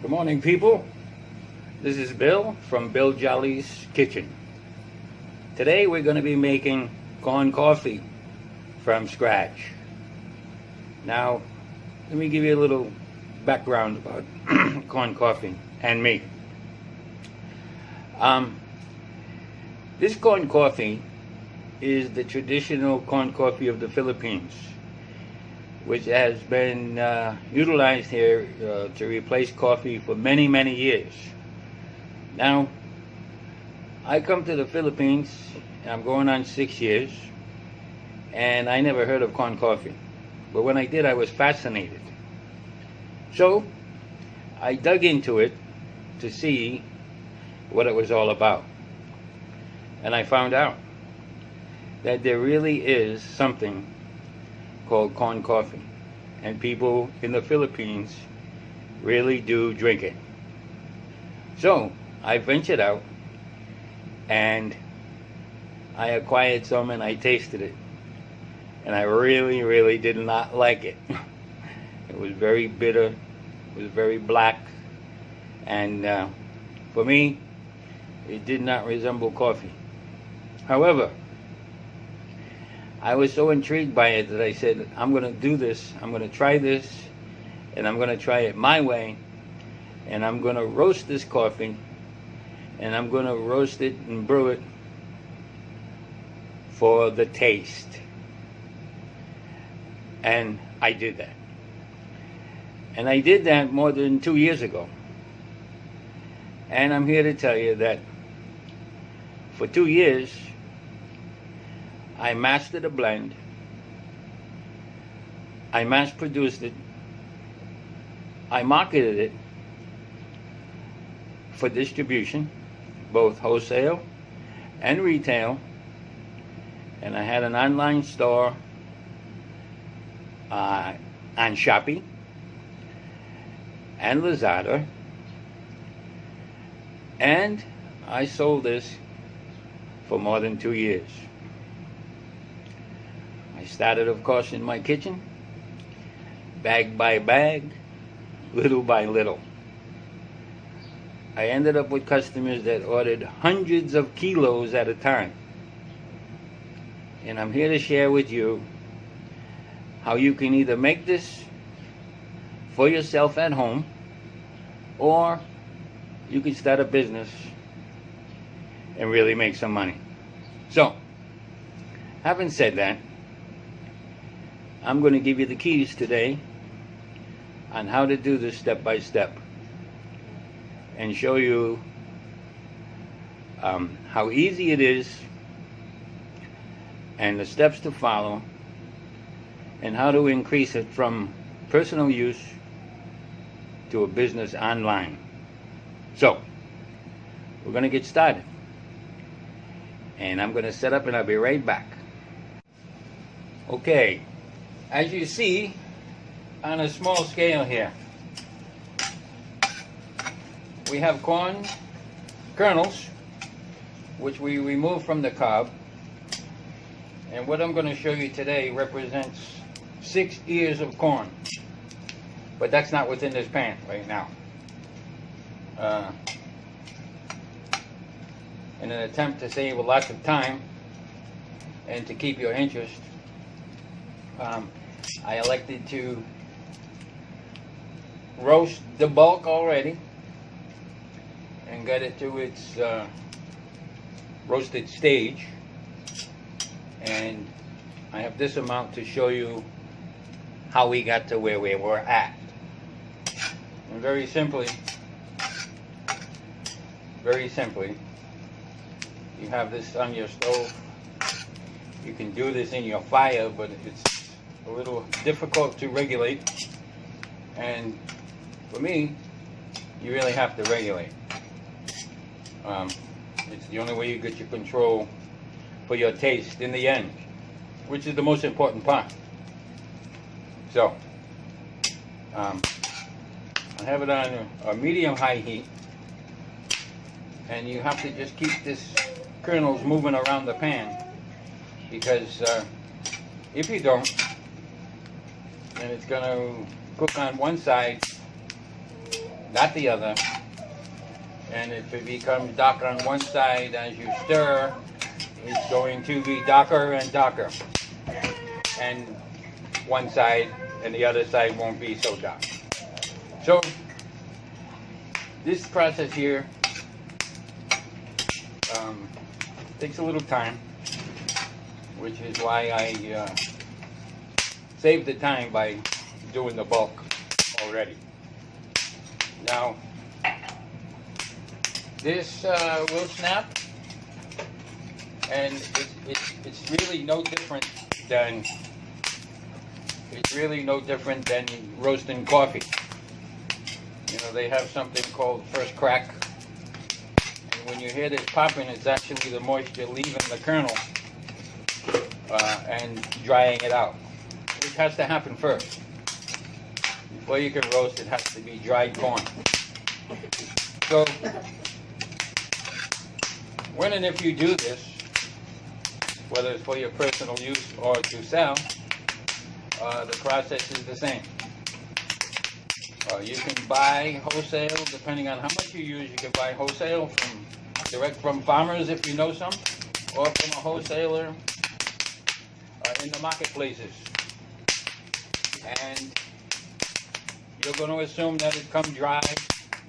Good morning, people. This is Bill from Bill Jolly's Kitchen. Today we're going to be making corn coffee from scratch. Now, let me give you a little background about corn coffee and me. This corn coffee is the traditional corn coffee of the Philippines, which has been utilized here to replace coffee for many, many years. Now, I come to the Philippines, and I'm going on 6 years, and I never heard of corn coffee. But when I did, I was fascinated. So, I dug into it to see what it was all about. And I found out that there really is something called corn coffee, and people in the Philippines really do drink it. So I ventured out and I acquired some and I tasted it, and I really did not like it. It was very bitter, it was very black, and for me it did not resemble coffee. However, I was so intrigued by it that I said, I'm going to do this, I'm going to try this, and I'm going to try it my way, and I'm going to roast this coffee, and I'm going to roast it and brew it for the taste. And I did that. And I did that more than 2 years ago. And I'm here to tell you that for 2 years, I mastered a blend, I mass produced it, I marketed it for distribution, both wholesale and retail, and I had an online store on Shopee and Lazada, and I sold this for more than 2 years. I started, of course, in my kitchen, bag by bag, little by little. I ended up with customers that ordered hundreds of kilos at a time. And I'm here to share with you how you can either make this for yourself at home, or you can start a business and really make some money. So, having said that, I'm going to give you the keys today on how to do this step by step, and show you how easy it is and the steps to follow, and how to increase it from personal use to a business online. So, we're going to get started, and I'm going to set up and I'll be right back. Okay. As you see, on a small scale here, we have corn kernels, which we remove from the cob, and what I'm going to show you today represents 6 ears of corn, but that's not what's in this pan right now. In an attempt to save lots of time and to keep your interest, I elected to roast the bulk already and get it to its roasted stage, and I have this amount to show you how we got to where we were at. And very simply, you have this on your stove. You can do this in your fire, but it's a little difficult to regulate, and for me, you really have to regulate. It's the only way you get your control for your taste in the end, which is the most important part. So, I have it on a medium-high heat, and you have to just keep this kernels moving around the pan, because if you don't, then it's going to cook on one side, not the other. And if it becomes dark on one side as you stir, it's going to be darker and darker. And one side and the other side won't be so dark. So this process here takes a little time, which is why I save the time by doing the bulk already. Now, this will snap, and it's really no different than roasting coffee. You know, they have something called first crack, and when you hear this popping, it's actually the moisture leaving the kernel and drying it out, which has to happen first. Before you can roast, it has to be dried corn. So, when and if you do this, whether it's for your personal use or to sell, the process is the same. You can buy wholesale, depending on how much you use. You can buy wholesale direct from farmers if you know some, or from a wholesaler in the marketplaces. And you're going to assume that it comes dry,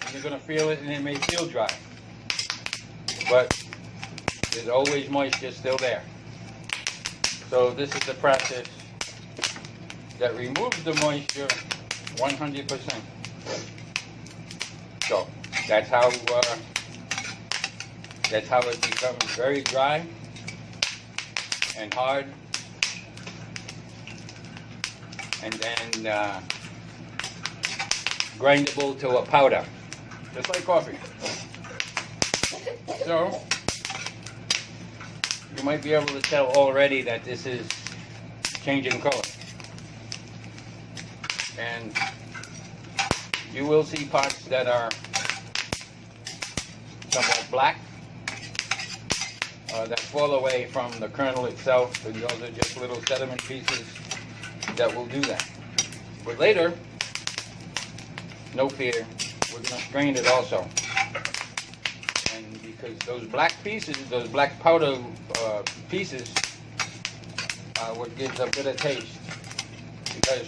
and you're going to feel it, and it may feel dry. But there's always moisture still there. So this is the process that removes the moisture 100%. So that's how it becomes very dry and hard, and then grindable to a powder, just like coffee. So you might be able to tell already that this is changing color. And you will see parts that are somewhat black, that fall away from the kernel itself, and those are just little sediment pieces that will do that. But later, no fear, we're going to strain it also. And because those black pieces, those black powder pieces, what gives a bitter taste. Because,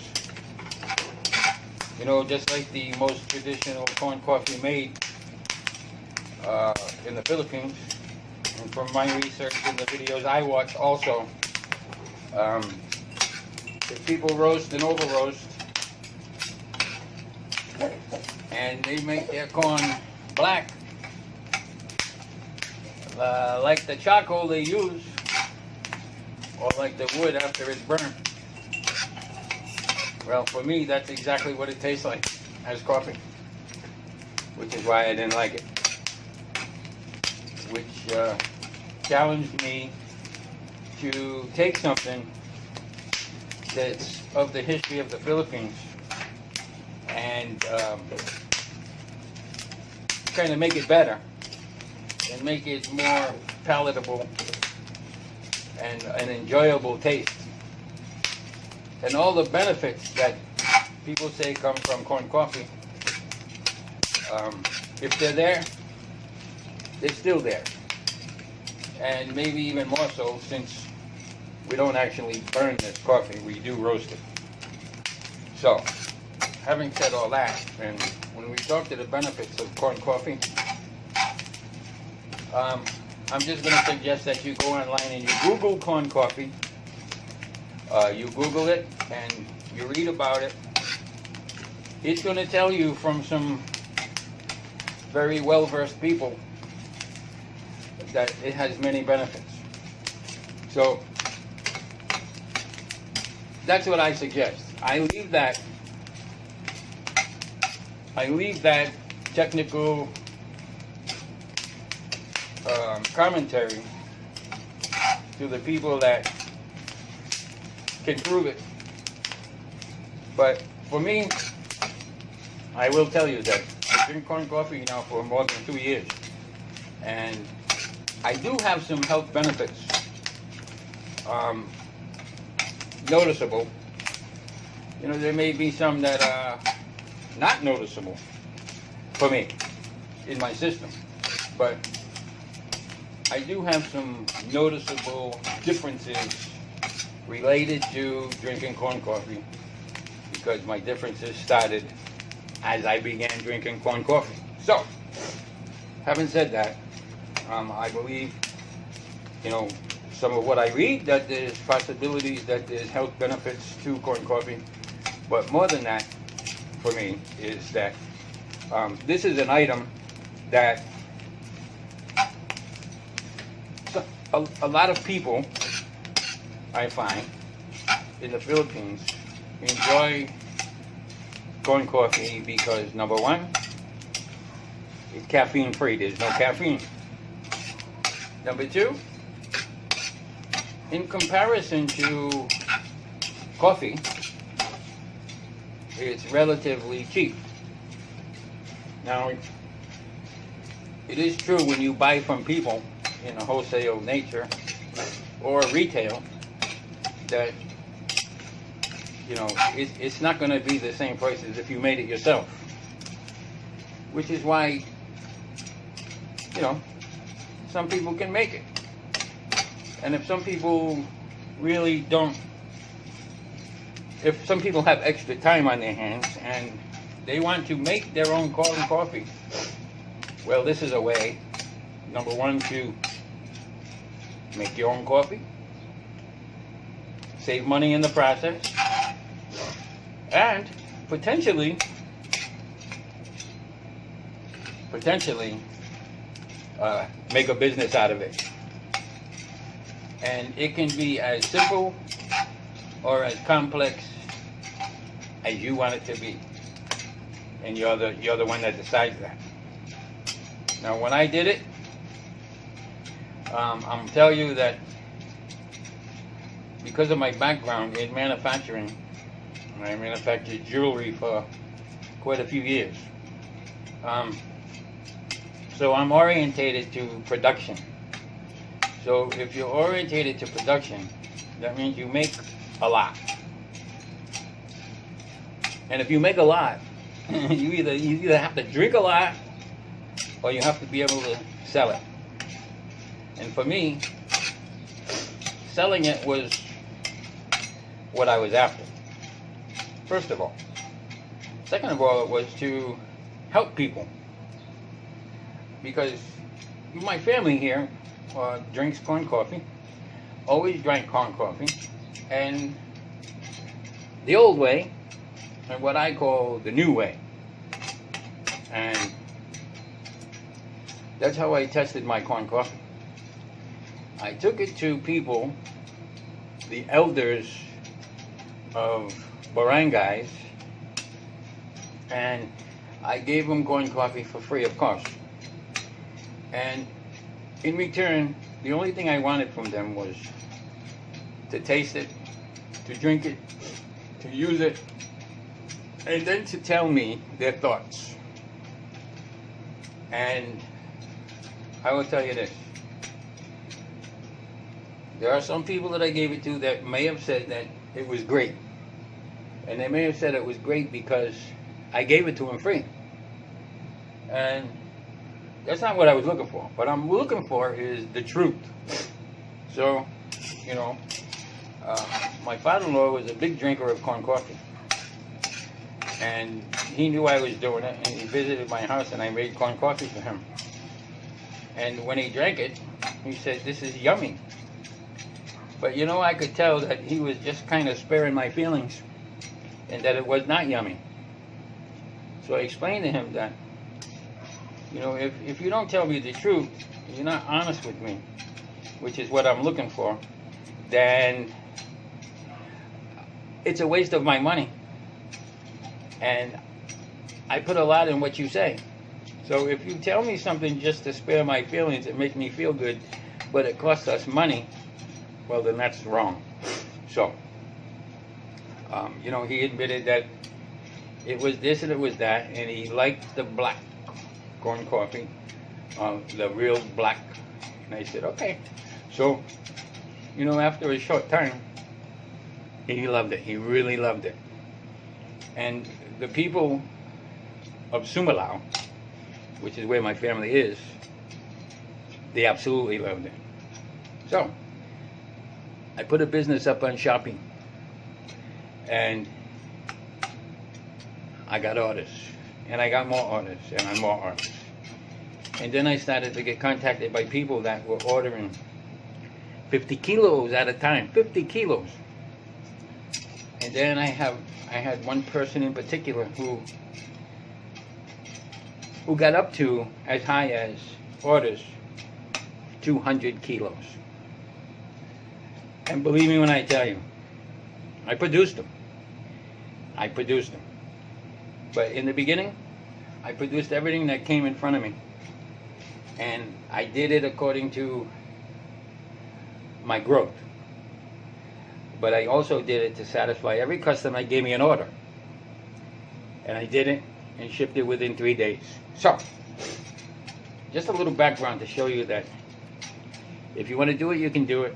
you know, just like the most traditional corn coffee made in the Philippines, and from my research and the videos I watch also, if people roast and over roast, and they make their corn black, like the charcoal they use, or like the wood after it's burned. Well, for me, that's exactly what it tastes like as coffee, which is why I didn't like it. Which challenged me to take something that's of the history of the Philippines and kind of make it better and make it more palatable and an enjoyable taste. And all the benefits that people say come from corn coffee, if they're there, they're still there. And maybe even more so, since we don't actually burn this coffee, we do roast it. So, having said all that, and when we talk to the benefits of corn coffee, I'm just going to suggest that you go online and you Google corn coffee. You Google it and you read about it. It's going to tell you from some very well-versed people that it has many benefits. So that's what I suggest. I leave that technical commentary to the people that can prove it. But for me, I will tell you that I drink corn coffee now for more than 2 years, and I do have some health benefits noticeable. You know, there may be some that are not noticeable, for me, in my system. But I do have some noticeable differences related to drinking corn coffee, because my differences started as I began drinking corn coffee. So, having said that, I believe, some of what I read, that there's possibilities that there's health benefits to corn coffee. But more than that, for me, is that this is an item that a lot of people, I find, in the Philippines enjoy corn coffee because, number one, it's caffeine free. There's no caffeine. Number two, in comparison to coffee, it's relatively cheap. Now, it is true when you buy from people in a wholesale nature or retail that it's not going to be the same price as if you made it yourself, which is why some people can make it. And if some people really don't, if some people have extra time on their hands and they want to make their own corn coffee, well, this is a way, number one, to make your own coffee, save money in the process, and potentially make a business out of it. And it can be as simple or as complex as you want it to be, and you're the one that decides that. Now, when I did it, I'm telling you that because of my background in manufacturing, I manufactured jewelry for quite a few years. So I'm orientated to production. So if you're orientated to production, that means you make a lot. And if you make a lot, you either have to drink a lot or you have to be able to sell it. And for me, selling it was what I was after, first of all. Second of all, it was to help people. Because my family here drinks corn coffee, always drank corn coffee, and the old way, and what I call the new way. And that's how I tested my corn coffee. I took it to people, the elders of barangays, and I gave them corn coffee for free, of course. And in return, the only thing I wanted from them was to taste it, to drink it, to use it, and then to tell me their thoughts. And I will tell you this. There are some people that I gave it to that may have said that it was great. And they may have said it was great because I gave it to them free. And that's not what I was looking for. What I'm looking for is the truth. So, my father-in-law was a big drinker of corn coffee. And he knew I was doing it, and he visited my house, and I made corn coffee for him. And when he drank it, he said, "This is yummy." But I could tell that he was just kind of sparing my feelings, and that it was not yummy. So I explained to him that, if you don't tell me the truth, you're not honest with me, which is what I'm looking for, then it's a waste of my money. And I put a lot in what you say. So if you tell me something just to spare my feelings and make me feel good, but it costs us money, well, then that's wrong. So, he admitted that it was this and it was that, and he liked the black corn coffee, the real black. And I said, okay. So, after a short time, he loved it. He really loved it. And the people of Sumalao which is where my family is, they absolutely loved it. So I put a business up on Shopee, and I got orders, and I got more orders, and more orders. And then I started to get contacted by people that were ordering 50 kilos at a time, 50 kilos. And then I had one person in particular who got up to as high as orders 200 kilos. And believe me when I tell you, I produced them. But in the beginning, I produced everything that came in front of me. And I did it according to my growth. But I also did it to satisfy every customer that gave me an order. And I did it and shipped it within 3 days. So, just a little background to show you that if you want to do it, you can do it.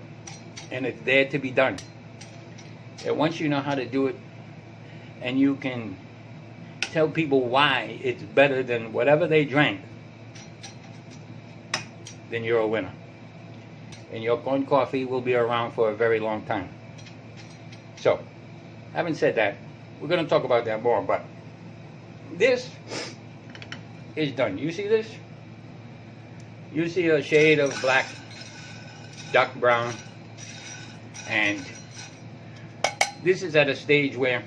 And it's there to be done. And once you know how to do it, and you can tell people why it's better than whatever they drank, then you're a winner. And your corn coffee will be around for a very long time. So, having said that, we're going to talk about that more, but this is done. You see this? You see a shade of black, dark brown, and this is at a stage where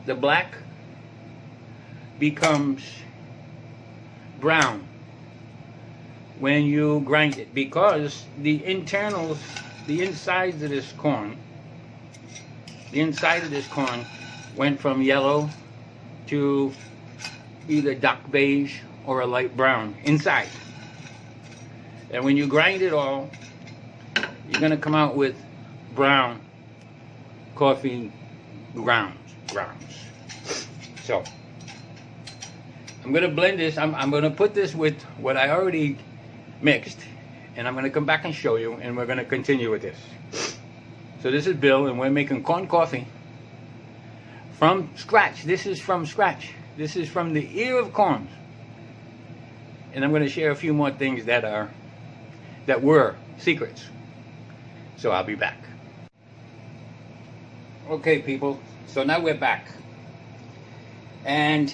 the black becomes brown when you grind it, because the internals, the insides of this corn, went from yellow to either dark beige or a light brown inside. And when you grind it all, you're going to come out with brown coffee grounds. So I'm going to blend this. I'm going to put this with what I already mixed, and I'm going to come back and show you, and we're going to continue with this. So this is Bill, and we're making corn coffee from scratch. This is from scratch. This is from the ear of corn. And I'm going to share a few more things that were secrets. So I'll be back. Okay, people, so now we're back. And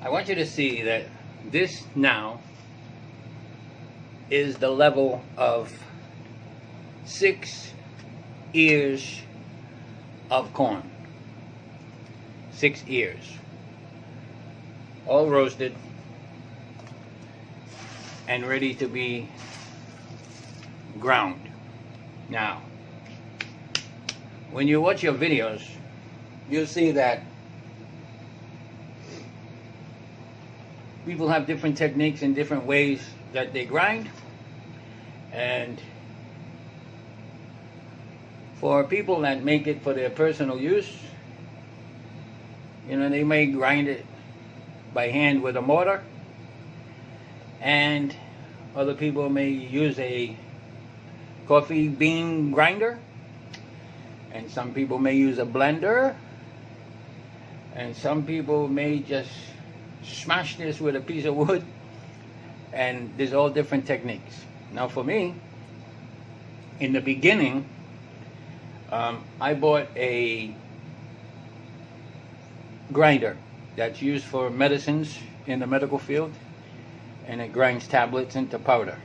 I want you to see that this now is the level of 6 ears of corn. 6 ears. All roasted and ready to be ground. Now, when you watch your videos, you'll see that people have different techniques and different ways that they grind. And for people that make it for their personal use, you know, they may grind it by hand with a mortar, and other people may use a coffee bean grinder, and some people may use a blender, and some people may just smash this with a piece of wood, and there's all different techniques. Now for me, in the beginning, I bought a grinder that's used for medicines in the medical field, and it grinds tablets into powder,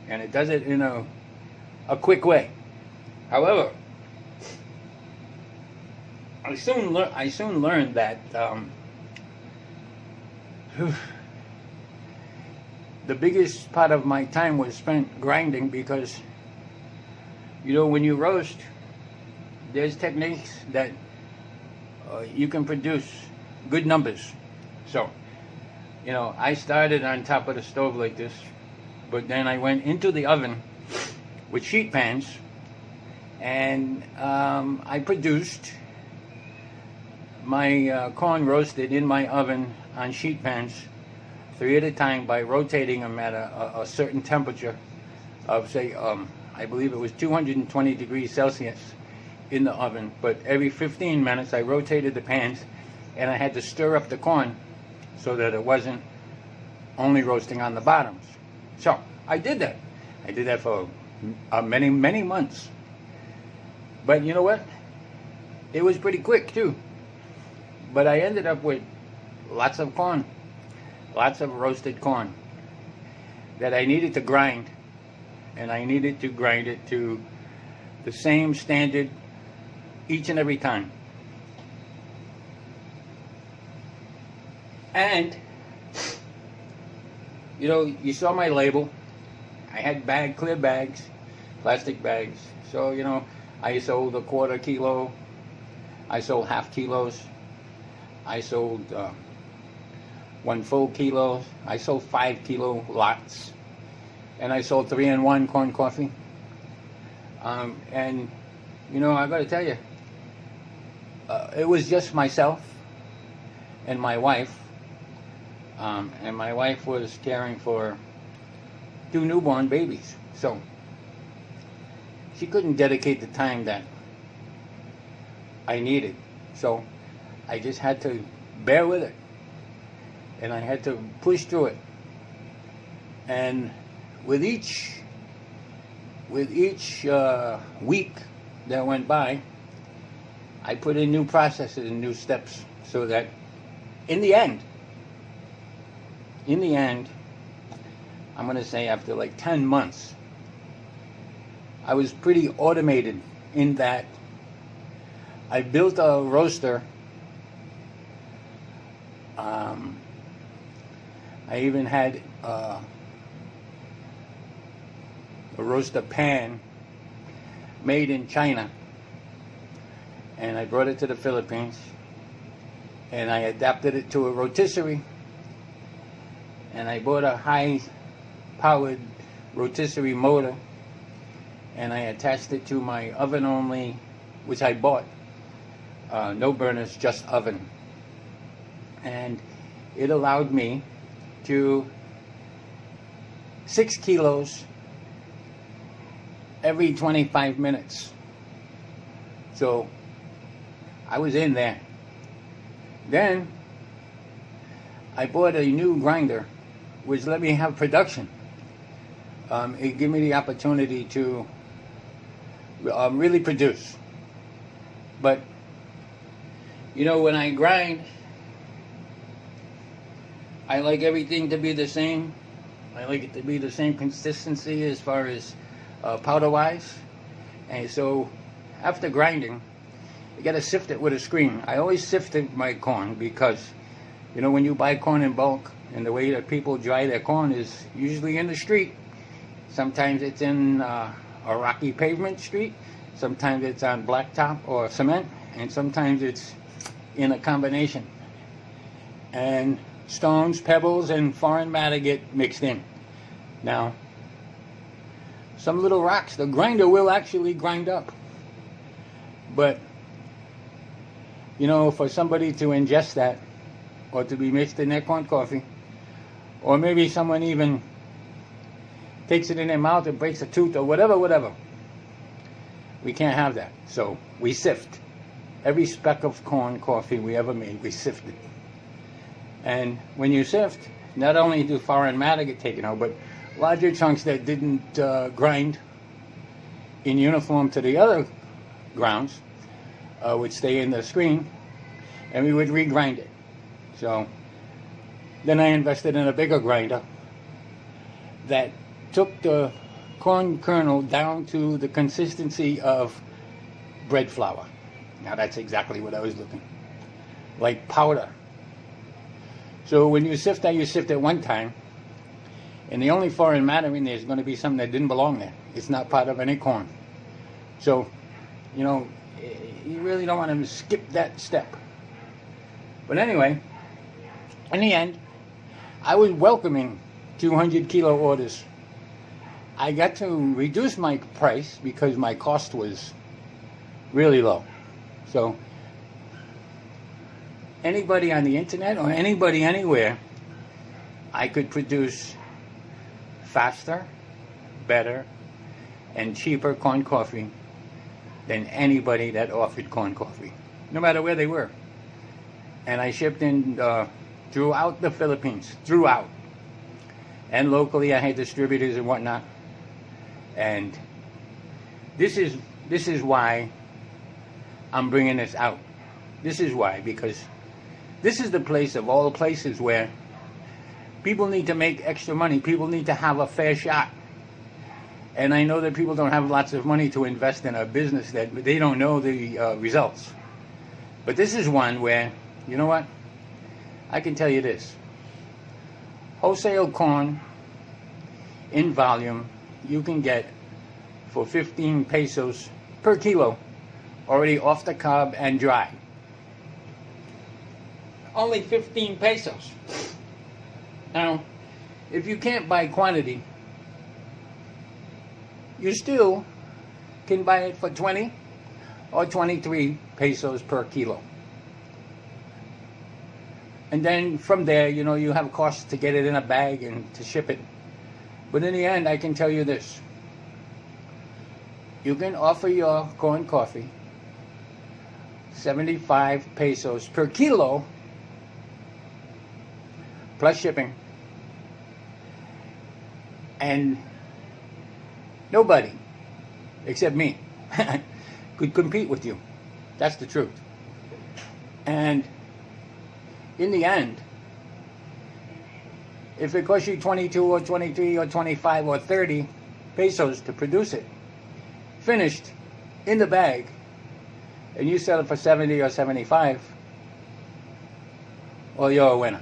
and it does it in a quick way. However, I soon learned that the biggest part of my time was spent grinding, because you know, when you roast, there's techniques that you can produce good numbers. So, you know, I started on top of the stove like this, but then I went into the oven with sheet pans, and I produced my corn roasted in my oven on sheet pans 3 at a time by rotating them at a certain temperature of, say, I believe it was 220 degrees Celsius in the oven. But every 15 minutes I rotated the pans, and I had to stir up the corn so that it wasn't only roasting on the bottoms. So I did that. I did that for many, many months. But you know what? It was pretty quick too. But I ended up with lots of corn, lots of roasted corn that I needed to grind, and I needed to grind it to the same standard each and every time. And you know, you saw my label. I had clear bags, plastic bags. So you know, I sold a quarter kilo, I sold half kilos, I sold 1 full kilo, I sold 5 kilo lots, and I sold 3-in-1 corn coffee. And you know, I gotta tell you, it was just myself and my wife. And my wife was caring for 2 newborn babies, so she couldn't dedicate the time that I needed. So I just had to bear with it, and I had to push through it. And with each week that went by, I put in new processes and new steps, so that in the end, I'm going to say after like 10 months, I was pretty automated in that I built a roaster. I even had a roaster pan made in China, and I brought it to the Philippines, and I adapted it to a rotisserie. And I bought a high-powered rotisserie motor, and I attached it to my oven-only, which I bought, no burners, just oven. And it allowed me to 6 kilos every 25 minutes. So I was in there. Then I bought a new grinder, which let me have production. It gave me the opportunity to really produce. But you know, when I grind, I like everything to be the same. I like it to be the same consistency as far as powder wise. And so after grinding, you got to sift it with a screen. I always sifted my corn because, you know, when you buy corn in bulk, and the way that people dry their corn is usually in the street. Sometimes it's in a rocky pavement street, sometimes it's on blacktop or cement, and sometimes it's in a combination. And stones, pebbles, and foreign matter get mixed in. Now, some little rocks, the grinder will actually grind up. But, you know, for somebody to ingest that, or to be mixed in their corn coffee, or maybe someone even takes it in their mouth and breaks a tooth or whatever. We can't have that. So we sift. Every speck of corn coffee we ever made, we sifted. And when you sift, not only do foreign matter get taken out, but larger chunks that didn't grind in uniform to the other grounds would stay in the screen, and we would regrind it. So then I invested in a bigger grinder that took the corn kernel down to the consistency of bread flour. Now that's exactly what I was looking, like powder. So when you sift that, you sift it one time, and the only foreign matter in there is going to be something that didn't belong there. It's not part of any corn. So, you know, you really don't want to skip that step. But anyway, in the end, I was welcoming 200 kilo orders. I got to reduce my price because my cost was really low. So anybody on the internet or anybody anywhere, I could produce faster, better, and cheaper corn coffee than anybody that offered corn coffee, no matter where they were. And I shipped in throughout the Philippines, throughout. And locally, I had distributors and whatnot. And this is why I'm bringing this out. This is why, because this is the place of all places where people need to make extra money. People need to have a fair shot. And I know that people don't have lots of money to invest in a business that they don't know the results. But this is one where, you know what? I can tell you this. Wholesale corn in volume you can get for 15 pesos per kilo, already off the cob and dry. Only 15 pesos. Now, if you can't buy quantity, you still can buy it for 20 or 23 pesos per kilo. And then from there, you know, you have costs to get it in a bag and to ship it. But in the end, I can tell you this. You can offer your corn coffee 75 pesos per kilo plus shipping. And nobody, except me, could compete with you. That's the truth. And in the end, if it costs you 22 or 23 or 25 or 30 pesos to produce it, finished, in the bag, and you sell it for 70 or 75, well, you're a winner.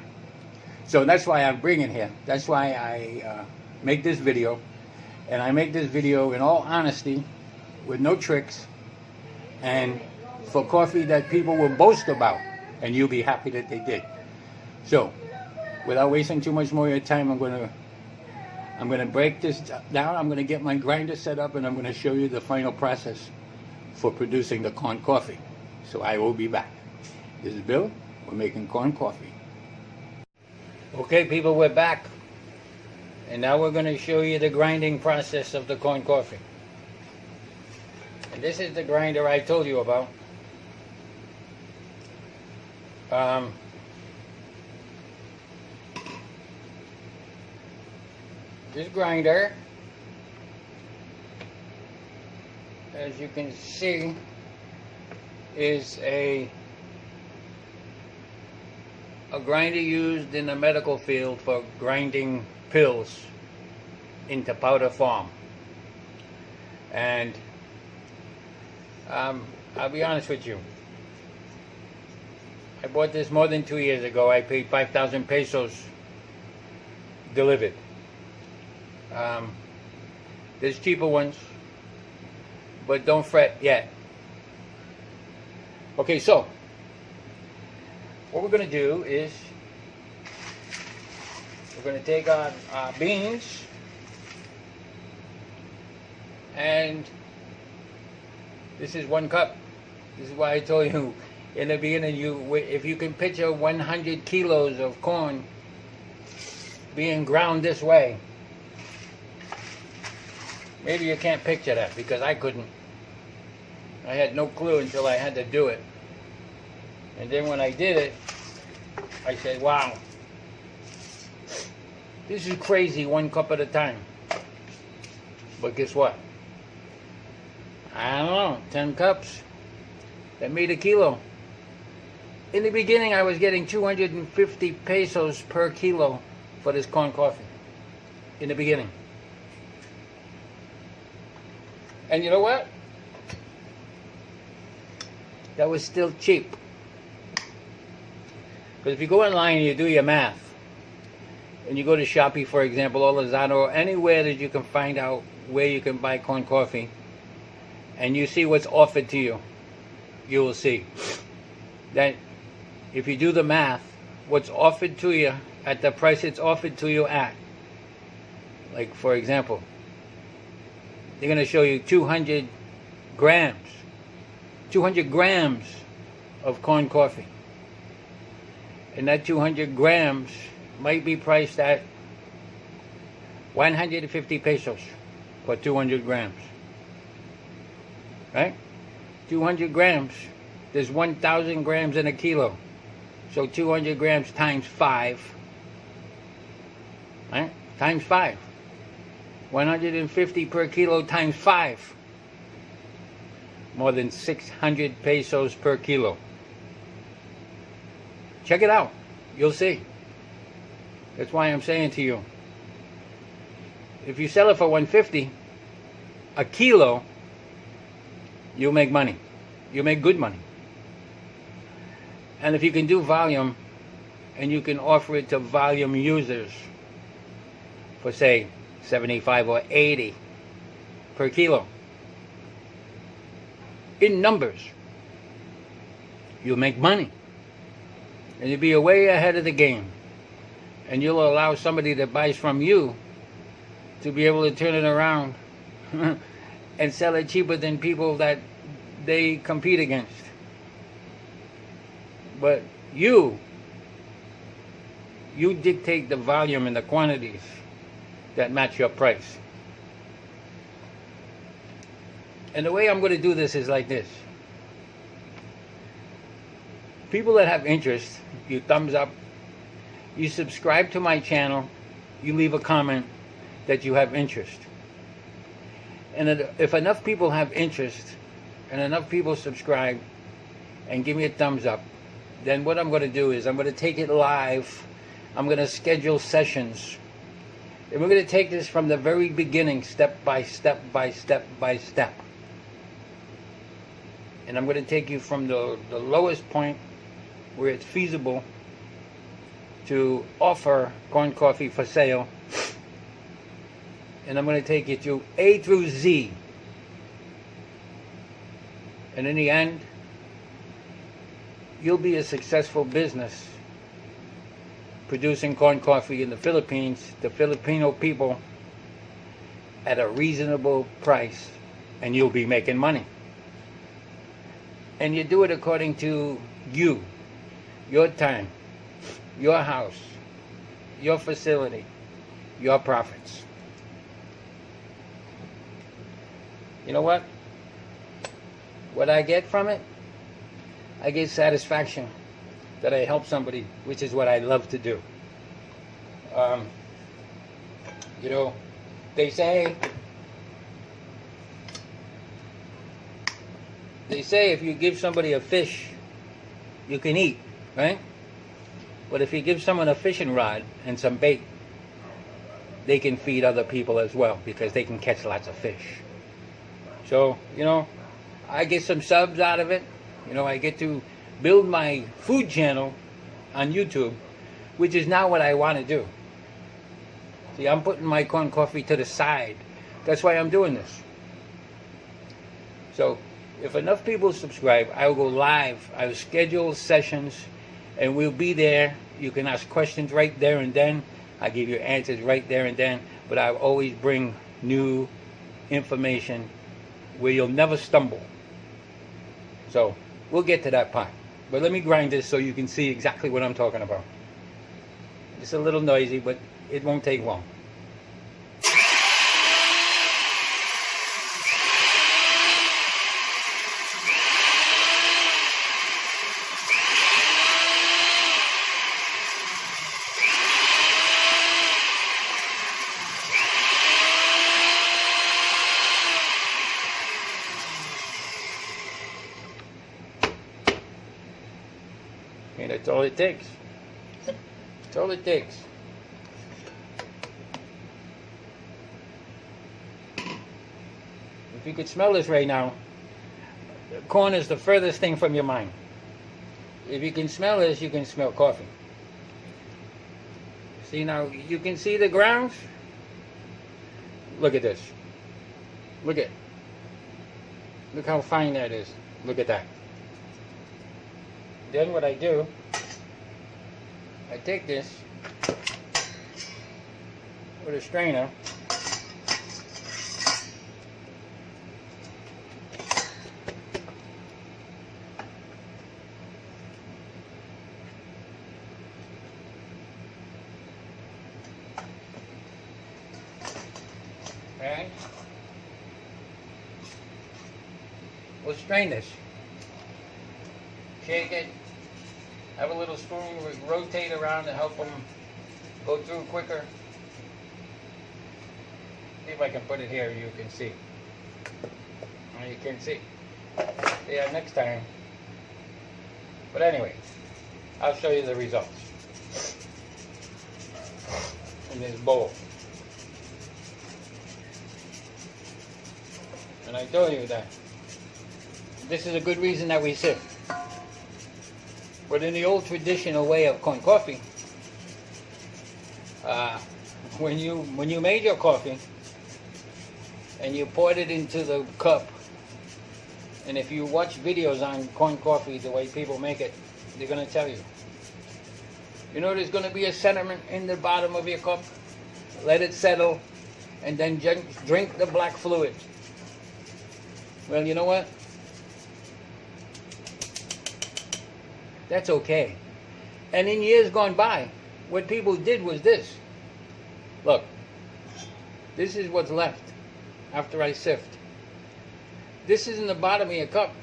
So that's why I'm bringing here. That's why I make this video. And I make this video in all honesty, with no tricks, and for coffee that people will boast about, and you'll be happy that they did. So, without wasting too much more of your time, I'm gonna break this down. I'm gonna get my grinder set up, and I'm gonna show you the final process for producing the corn coffee. So I will be back. This is Bill. We're making corn coffee. Okay, people, we're back. And now we're going to show you the grinding process of the corn coffee. And this is the grinder I told you about. This grinder, as you can see, is a grinder used in the medical field for grinding pills into powder form. And I'll be honest with you, I bought this more than 2 years ago. I paid 5,000 pesos delivered. There's cheaper ones, but don't fret yet. Okay, so what we're going to do is we're going to take our beans, and this is 1 cup. This is why I told you in the beginning, if you can picture 100 kilos of corn being ground this way, maybe you can't picture that, because I couldn't. I had no clue until I had to do it. And then when I did it, I said, wow, this is crazy, 1 cup at a time. But guess what? I don't know, 10 cups, that made a kilo. In the beginning, I was getting 250 pesos per kilo for this corn coffee. In the beginning. And you know what? That was still cheap. Because if you go online and you do your math, and you go to Shopee, for example, or Lazada, or anywhere that you can find out where you can buy corn coffee, and you see what's offered to you, you will see that if you do the math, what's offered to you at the price it's offered to you at, like for example, they're going to show you 200 grams of corn coffee. And that 200 grams might be priced at 150 pesos for 200 grams. Right? 200 grams. There's 1,000 grams in a kilo. So 200 grams times 5, right? Times 5. 150 per kilo times 5. More than 600 pesos per kilo. Check it out. You'll see. That's why I'm saying to you, if you sell it for 150 a kilo, you'll make money. You'll make good money. And if you can do volume, and you can offer it to volume users for, say, 75 or 80 per kilo, in numbers, you'll make money. And you'll be way ahead of the game. And you'll allow somebody that buys from you to be able to turn it around and sell it cheaper than people that they compete against. But you dictate the volume and the quantities that match your price. And the way I'm going to do this is like this. People that have interest, you thumbs up, you subscribe to my channel, you leave a comment that you have interest. And if enough people have interest and enough people subscribe and give me a thumbs up, then what I'm going to do is I'm going to take it live. I'm going to schedule sessions. And we're going to take this from the very beginning, step by step by step by step. And I'm going to take you from the lowest point where it's feasible to offer corn coffee for sale. And I'm going to take you through A through Z. And in the end, you'll be a successful business producing corn coffee in the Philippines, the Filipino people, at a reasonable price, and you'll be making money. And you do it according to you, your time, your house, your facility, your profits. You know what? What I get from it, I get satisfaction that I help somebody, which is what I love to do. You know, they say if you give somebody a fish, you can eat, right? But if you give someone a fishing rod and some bait, they can feed other people as well, because they can catch lots of fish. So, you know, I get some subs out of it. You know, I get to build my food channel on YouTube, which is now what I want to do. See, I'm putting my corn coffee to the side. That's why I'm doing this. So, if enough people subscribe, I'll go live. I'll schedule sessions, and we'll be there. You can ask questions right there and then. I give you answers right there and then. But I'll always bring new information where you'll never stumble. So, we'll get to that part. But let me grind this so you can see exactly what I'm talking about. It's a little noisy, but it won't take long. And that's all it takes. That's all it takes. If you could smell this right now, corn is the furthest thing from your mind. If you can smell this, you can smell coffee. See now, you can see the grounds? Look at this. Look how fine that is. Look at that. Then what I do, I take this with a strainer, okay? We'll strain this. Shake it. have a little spoon, rotate around to help them go through quicker. See if I can put it here, you can see. Well, you can see. Yeah, next time. But anyway, I'll show you the results in this bowl. And I told you that this is a good reason that we sift. But in the old traditional way of corn coffee, when you made your coffee and you poured it into the cup, and if you watch videos on corn coffee, the way people make it, they're going to tell you. You know there's going to be a sediment in the bottom of your cup. Let it settle, and then drink the black fluid. Well, you know what? That's okay. And in years gone by, what people did was this. Look, this is what's left after I sift. This is in the bottom of your cup.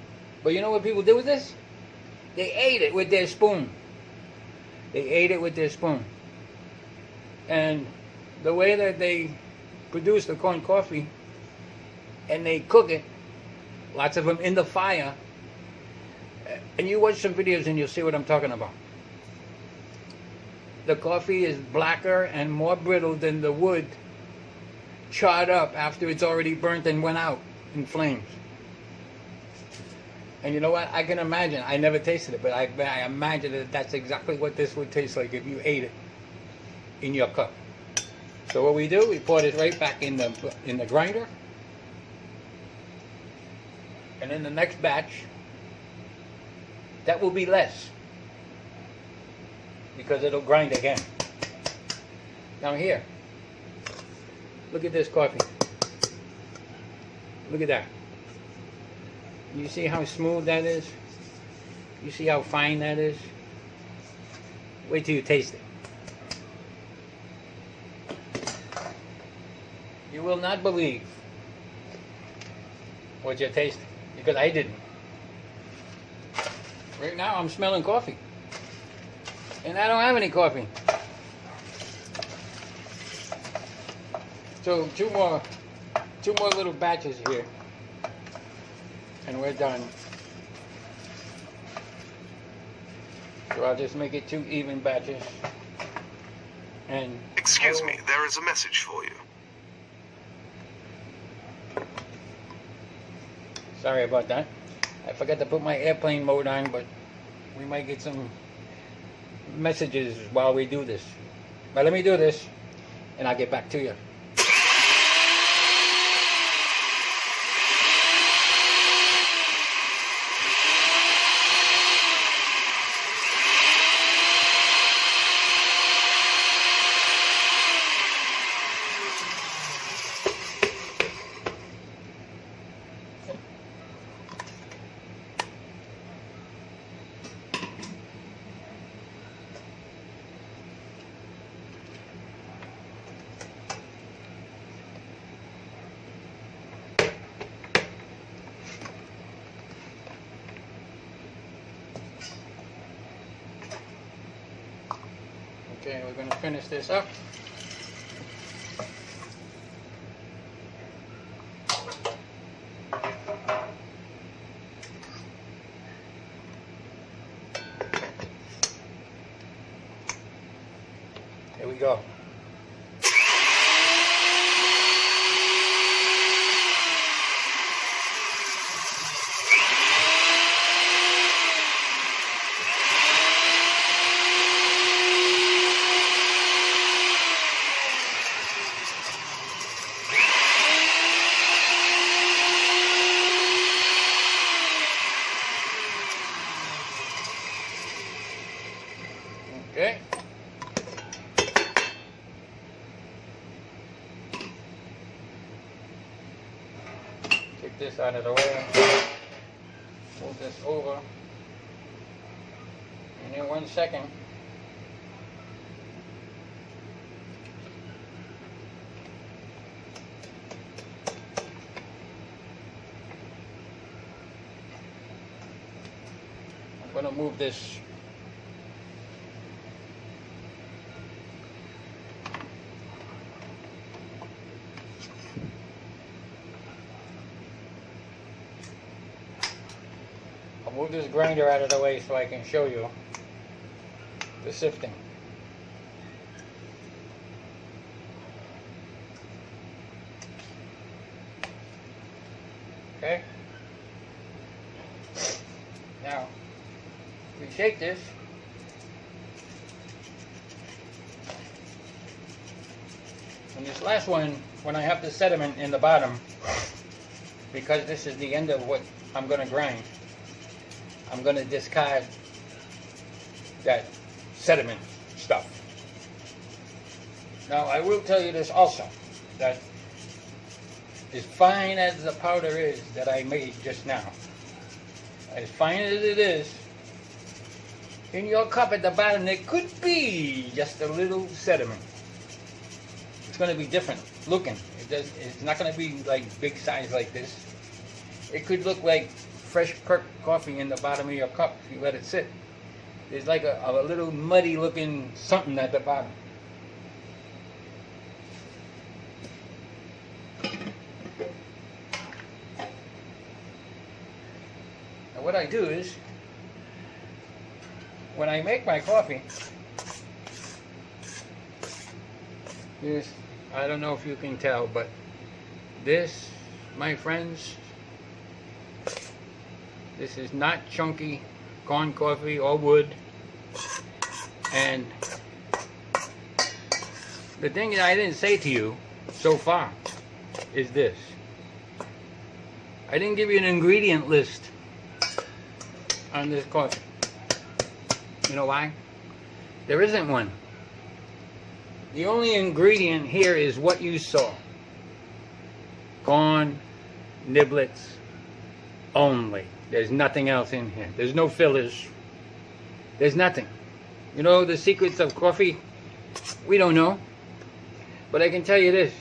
But you know what people did with this? They ate it with their spoon. They ate it with their spoon. And the way that they produce the corn coffee, and they cook it, lots of them in the fire, and you watch some videos and you'll see what I'm talking about. The coffee is blacker and more brittle than the wood charred up after it's already burnt and went out in flames. And you know what? I can imagine. I never tasted it, but I imagine that that's exactly what this would taste like if you ate it in your cup. So what we do, we pour it right back in the grinder. And in the next batch, that will be less, because it'll grind again. Now here, look at this coffee. Look at that. You see how smooth that is? You see how fine that is? Wait till you taste it. You will not believe what you're tasting, because I didn't. Right now I'm smelling coffee, and I don't have any coffee. So two more little batches here, and we're done. So I'll just make it 2 even batches. And excuse me, there is a message for you. Sorry about that. I forgot to put my airplane mode on, but we might get some messages while we do this. But let me do this, and I'll get back to you. Okay, we're going to finish this up. Here we go. Okay. Take this out of the way. Move this over. And in 1 second, I'm going to move this move this grinder out of the way so I can show you the sifting. Okay? Now, we shake this. And this last one, when I have the sediment in the bottom, because this is the end of what I'm going to grind, I'm going to discard that sediment stuff. Now, I will tell you this also, that as fine as the powder is that I made just now, as fine as it is, in your cup at the bottom there could be just a little sediment. It's going to be different looking. It's not going to be like big size like this. It could look like fresh perked coffee in the bottom of your cup if you let it sit. There's like a little muddy looking something at the bottom. And what I do is, when I make my coffee, this, I don't know if you can tell, but this, my friends, this is not chunky corn coffee or wood. And the thing that I didn't say to you so far is this. I didn't give you an ingredient list on this coffee. You know why? There isn't one. The only ingredient here is what you saw. Corn, niblets, only. There's nothing else in here. There's no fillers. There's nothing. You know the secrets of coffee? We don't know. But I can tell you this.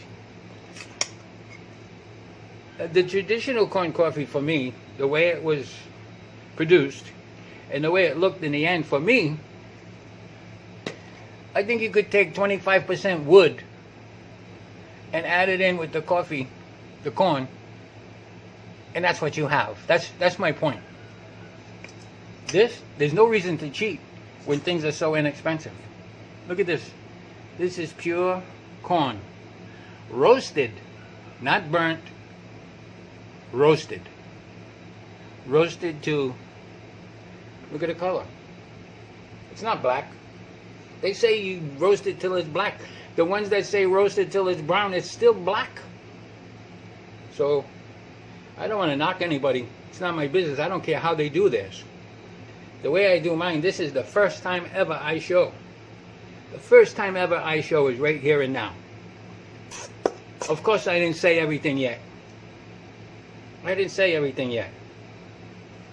The traditional corn coffee for me, the way it was produced, and the way it looked in the end for me, I think you could take 25% wood and add it in with the coffee, the corn, and that's what you have. That's my point. There's no reason to cheat when things are so inexpensive. Look at this. This is pure corn. Roasted, not burnt, roasted. Roasted to, look at the color. It's not black. They say you roast it till it's black. The ones that say roast it till it's brown, it's still black. So, I don't want to knock anybody. It's not my business. I don't care how they do this. The way I do mine, this is the first time ever I show. The first time ever I show is right here and now. Of course, I didn't say everything yet. I didn't say everything yet.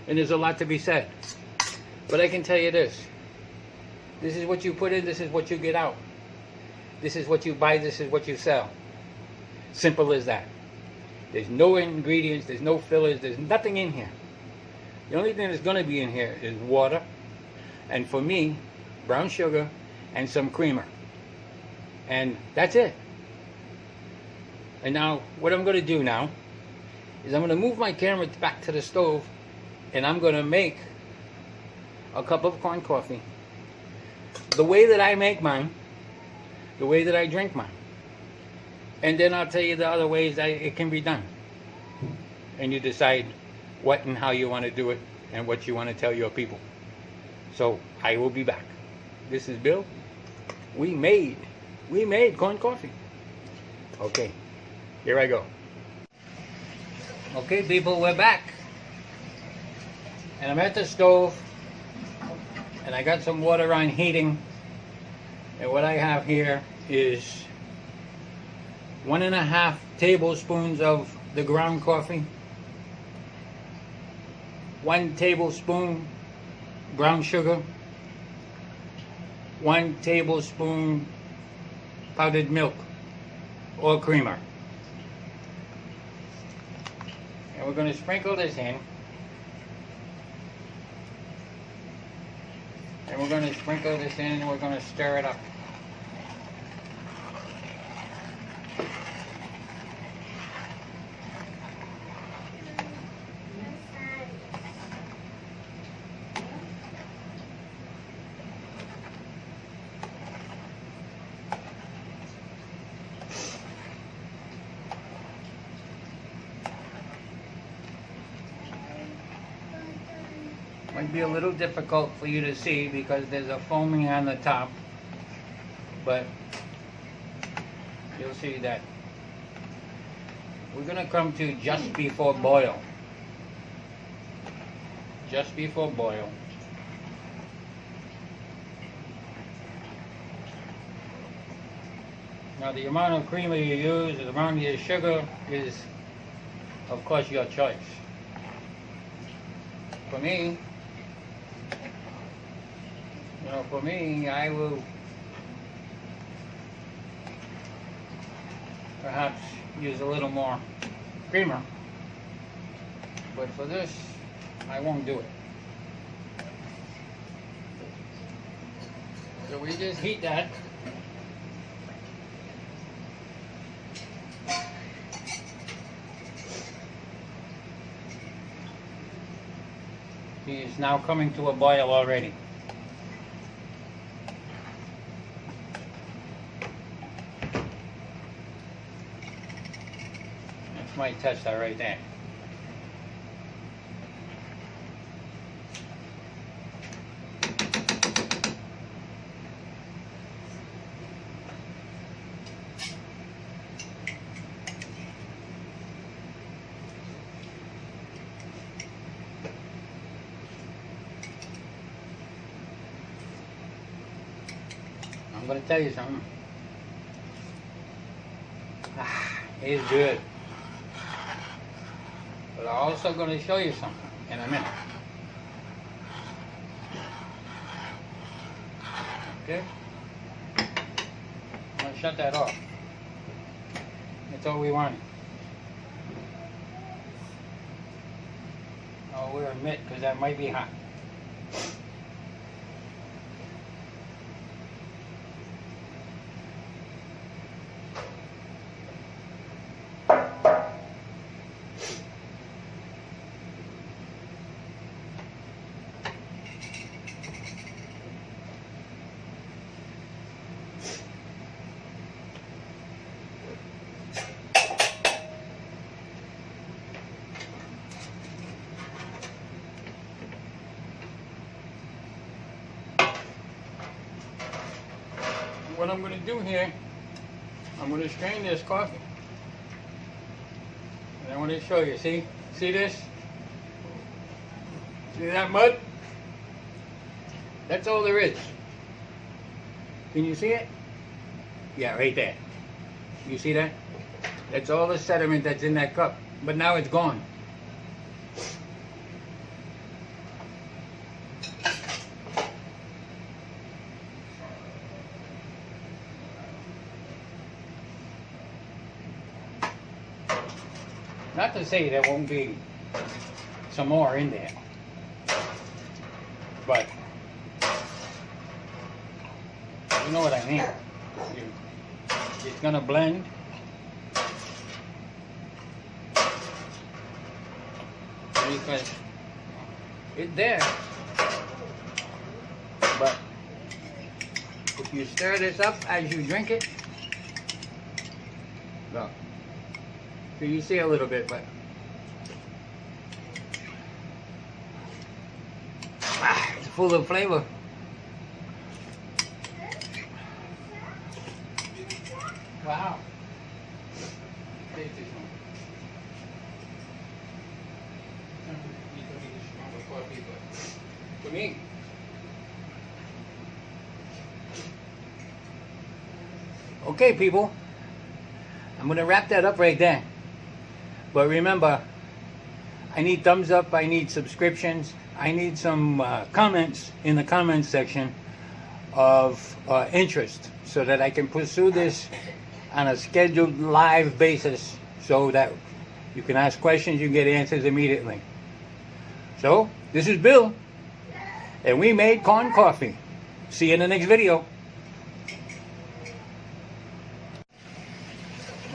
And there's a lot to be said. But I can tell you this. This is what you put in, this is what you get out. This is what you buy, this is what you sell. Simple as that. There's no ingredients, there's no fillers, there's nothing in here. The only thing that's going to be in here is water, and for me, brown sugar and some creamer. And that's it. And now, what I'm going to do now is I'm going to move my camera back to the stove, and I'm going to make a cup of corn coffee the way that I make mine, the way that I drink mine. And then I'll tell you the other ways that it can be done. And you decide what and how you want to do it and what you want to tell your people. So I will be back. This is Bill. We made corn coffee. Okay, here I go. Okay, people, we're back. And I'm at the stove. And I got some water on heating. And what I have here is 1.5 tablespoons of the ground coffee, 1 tablespoon brown sugar, 1 tablespoon powdered milk or creamer. And we're going to sprinkle this in. And we're going to sprinkle this in and we're going to stir it up. might be a little difficult for you to see because there's a foaming on the top, but you'll see that we're going to come to just before boil. Just before boil. Now the amount of creamer you use, the amount of your sugar is, of course, your choice. For me, I will perhaps use a little more creamer, but for this, I won't do it. So we just heat that. He is now coming to a boil already. That's my tester right there. I'm going to tell you something. It's good. But I'm also going to show you something in a minute. Okay? I'm going to shut that off. That's all we want. I'll wear a mitt because that might be hot. What I'm going to do here, I'm going to strain this coffee. And I want to show you, see this? See that mud? That's all there is. Can you see it? Yeah, right there. You see that? That's all the sediment that's in that cup. But now it's gone. Not to say there won't be some more in there, but you know what I mean. It's gonna blend. Because it's there, but if you stir this up as you drink it, look. So you see a little bit, but it's full of flavor. Wow. Taste this one. For me, okay, people, I'm gonna wrap that up right there. But remember, I need thumbs up, I need subscriptions, I need some comments in the comments section of interest so that I can pursue this on a scheduled live basis so that you can ask questions, you get answers immediately. So, this is Bill, and we made corn coffee. See you in the next video.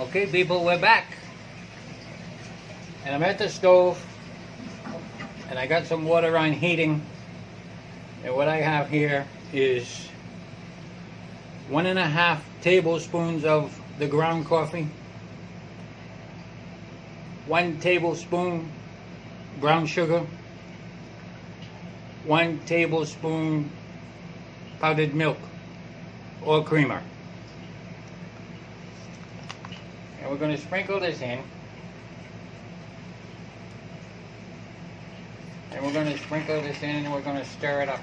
Okay, people, we're back. And I'm at the stove, and I got some water on heating, and what I have here is 1.5 tablespoons of the ground coffee, 1 tablespoon brown sugar, 1 tablespoon powdered milk or creamer. And we're going to sprinkle this in. And we're going to sprinkle this in and we're going to stir it up.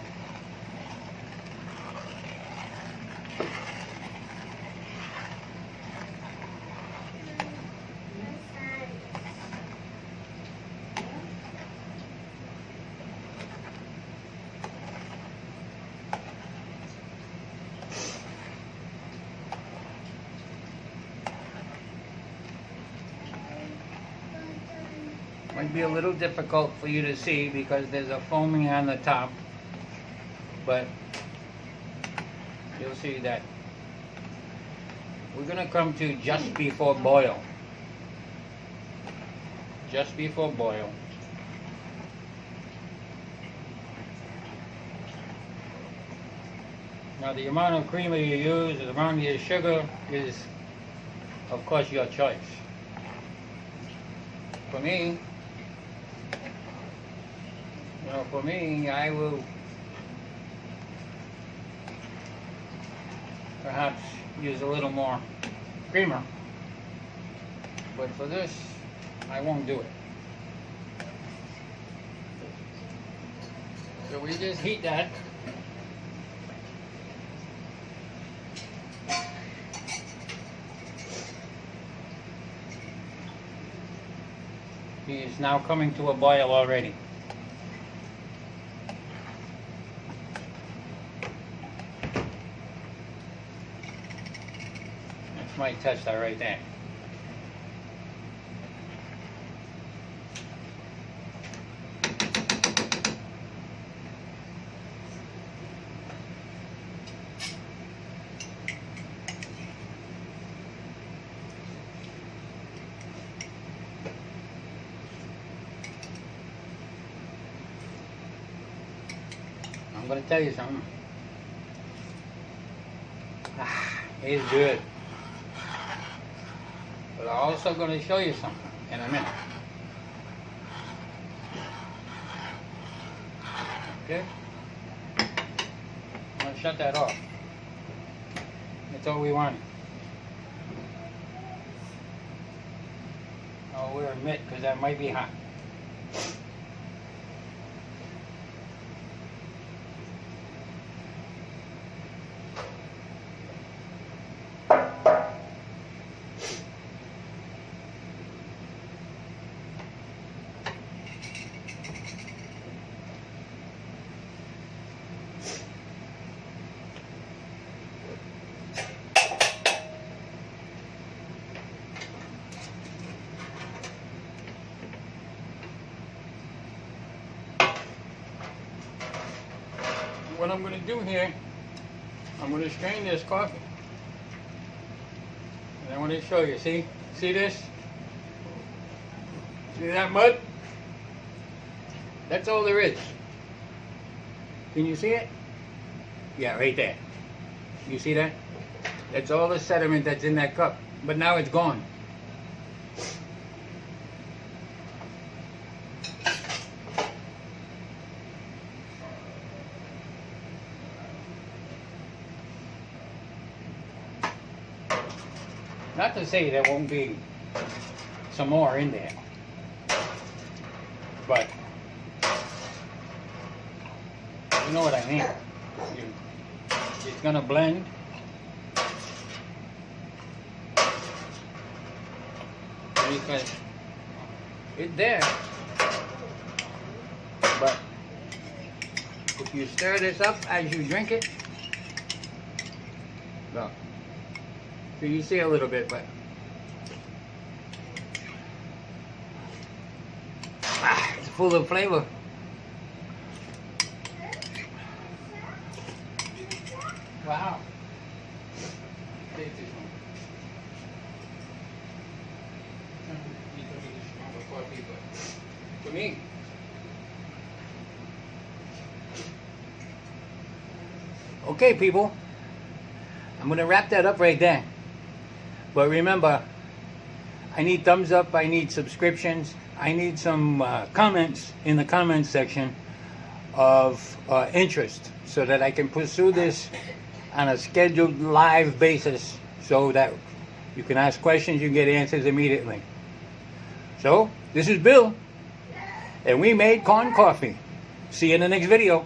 Might be a little difficult for you to see because there's a foaming on the top, but you'll see that we're going to come to just before boil. Just before boil. Now the amount of creamer you use, the amount of your sugar is of course your choice. For me, I will perhaps use a little more creamer, but for this, I won't do it. So we just heat that. He is now coming to a boil already. That's my tester right there. I'm going to tell you something. It's good. But I'm also going to show you something in a minute. Okay? I'm going to shut that off. That's all we wanted. I'll wear a mitt because that might be hot. What I'm going to do here, I'm going to strain this coffee. And I want to show you, see this? See that mud? That's all there is. Can you see it? Yeah, right there. You see that? That's all the sediment that's in that cup. But now it's gone. Not to say there won't be some more in there, but you know what I mean. It's gonna blend. Because it's there, but if you stir this up as you drink it, look. So you see a little bit, but it's full of flavor. Wow. For me. Okay, people. I'm going to wrap that up right there. But remember, I need thumbs up, I need subscriptions, I need some comments in the comments section of interest so that I can pursue this on a scheduled live basis so that you can ask questions, you get answers immediately. So, this is Bill, and we made corn coffee. See you in the next video.